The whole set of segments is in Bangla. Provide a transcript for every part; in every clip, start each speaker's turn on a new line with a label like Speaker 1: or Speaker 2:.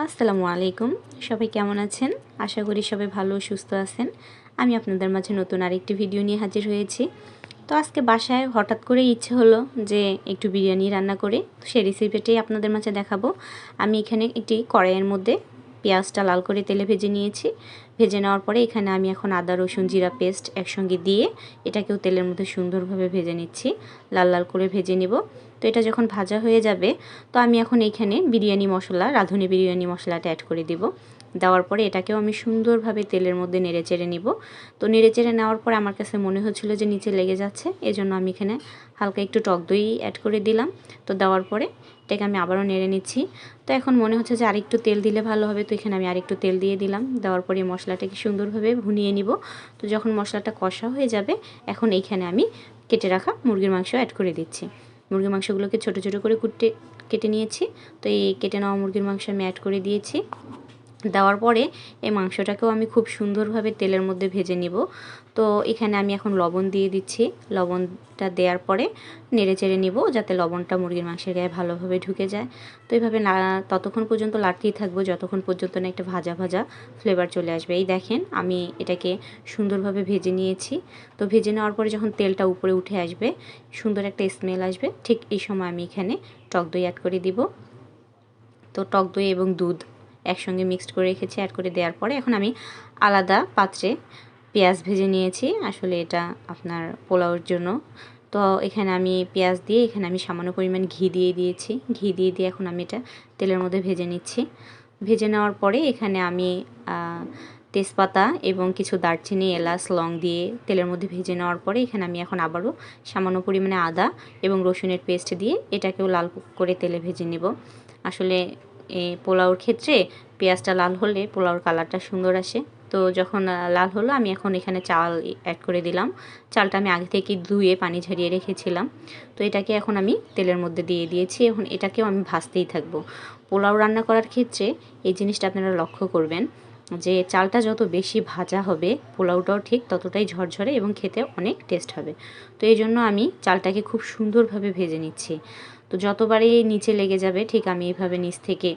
Speaker 1: আসসালামু আলাইকুম। সবাই কেমন আছেন? আশা করি সবাই ভালো ও সুস্থ আছেন। আমি আপনাদের মাঝে নতুন আরেকটি ভিডিও নিয়ে হাজির হয়েছি। তো আজকে বাসায় হঠাৎ করে ইচ্ছে হলো যে একটু বিরিয়ানি রান্না করে সেই রেসিপিটাই আপনাদের মাঝে দেখাবো। আমি এখানে একটি কড়াইয়ের মধ্যে পেঁয়াজটা লাল করে তেলে ভেজে নিয়েছি। ভেজে নেওয়ার পরে এখানে আমি এখন আদা রসুন জিরা পেস্ট একসঙ্গে দিয়ে এটাকেও তেলের মধ্যে সুন্দরভাবে ভেজে নিচ্ছি। লাল লাল করে ভেজে নিব। তো এটা যখন ভাজা হয়ে যাবে তো আমি এখন এখানে বিরিয়ানি মশলা রাঁধুনি বিরিয়ানি মশলাটা অ্যাড করে দিব। দেওয়ার পরে এটাকেও আমি সুন্দরভাবে তেলের মধ্যে নেড়েচেড়ে নিব। তো নেড়েচেড়ে নেওয়ার পরে আমার কাছে মনে হচ্ছিলো যে নিচে লেগে যাচ্ছে, এজন্য আমি এখানে হালকা একটু টক দই অ্যাড করে দিলাম। তো দেওয়ার পরে এটাকে আমি আবারও নেড়ে নিচ্ছি। তো এখন মনে হচ্ছে যে আরেকটু তেল দিলে ভালো হবে, তো এখানে আমি আরেকটু তেল দিয়ে দিলাম। দেওয়ার পরে মশলাটাকে সুন্দরভাবে ভুনিয়ে নিব। তো যখন মশলাটা কষা হয়ে যাবে এখন এইখানে আমি কেটে রাখা মুরগির মাংস অ্যাড করে দিচ্ছি। মুরগির মাংসগুলোকে ছোটো ছোটো করে কেটে নিয়েছি। তো এই কেটে নেওয়া মুরগির মাংস আমি অ্যাড করে দিয়েছি। দেওয়ার পরে এই মাংসটাকেও আমি খুব সুন্দরভাবে তেলের মধ্যে ভেজে নিব। তো এখানে আমি এখন লবণ দিয়ে দিচ্ছি। লবণটা দেওয়ার পরে নেড়ে চেড়ে নিব যাতে লবণটা মুরগির মাংসের গায়ে ভালোভাবে ঢুকে যায়। তো এইভাবে না ততক্ষণ পর্যন্ত লাড়তেই থাকবো যতক্ষণ পর্যন্ত না একটা ভাজা ভাজা ফ্লেভার চলে আসবে। এই দেখেন আমি এটাকে সুন্দরভাবে ভেজে নিয়েছি। তো ভেজে নেওয়ার পরে যখন তেলটা উপরে উঠে আসবে, সুন্দর একটা স্মেল আসবে, ঠিক এই সময় আমি এখানে টক দই অ্যাড করে দিব। তো টক দই এবং দুধ একসঙ্গে মিক্সড করে রেখেছি, অ্যাড করে দেওয়ার পরে এখন আমি আলাদা পাত্রে পেঁয়াজ ভেজে নিয়েছি। আসলে এটা আপনার পোলাওর জন্য। তো এখানে আমি পেঁয়াজ দিয়ে এখানে আমি সামান্য পরিমাণ ঘি দিয়ে দিয়েছি। ঘি দিয়ে এখন আমি এটা তেলের মধ্যে ভেজে নিচ্ছি। ভেজে নেওয়ার পরে এখানে আমি তেজপাতা এবং কিছু দারচিনি এলাচ লং দিয়ে তেলের মধ্যে ভেজে নেওয়ার পরে এখানে আমি এখন আবারও সামান্য পরিমাণে আদা এবং রসুনের পেস্ট দিয়ে এটাকেও লাল করে তেলে ভেজে নেব। আসলে এই পোলাওর ক্ষেত্রে পেঁয়াজটা লাল হলে পোলাওর কালারটা সুন্দর আসে। তো যখন লাল হলো আমি এখন এখানে চাল অ্যাড করে দিলাম। চালটা আমি আগে থেকে ধুয়ে পানি ঝরিয়ে রেখেছিলাম। তো এটাকে এখন আমি তেলের মধ্যে দিয়ে দিয়েছি। এখন এটাকেও আমি ভাজতেই থাকবো। পোলাও রান্না করার ক্ষেত্রে এই জিনিসটা আপনারা লক্ষ্য করবেন যে চালটা যত বেশি ভাজা হবে পোলাওটাও ঠিক ততটাই ঝরঝরে এবং খেতে অনেক টেস্ট হবে। তো এই জন্য আমি চালটাকে খুব সুন্দরভাবে ভেজে নিচ্ছি। তো যতবারই নিচে লেগে যাবে ঠিক আমি এইভাবে নিচ থেকে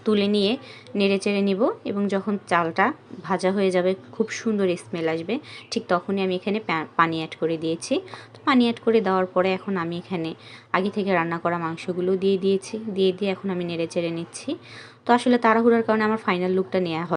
Speaker 1: তুলে নিয়ে নেড়ে চেড়ে নিব এবং যখন চালটা ভাজা হয়ে যাবে খুব সুন্দর স্মেল আসবে, ঠিক তখনই আমি এখানে পানি অ্যাড করে দিয়েছি। তো পানি অ্যাড করে দেওয়ার পরে এখন আমি এখানে আগে থেকে রান্না করা মাংসগুলো দিয়ে দিয়েছি। দিয়ে এখন আমি নেড়ে চেড়ে নিচ্ছি। তো আসলে তাড়াহুড়ার কারণে আমার ফাইনাল লুকটা নেওয়া হয়।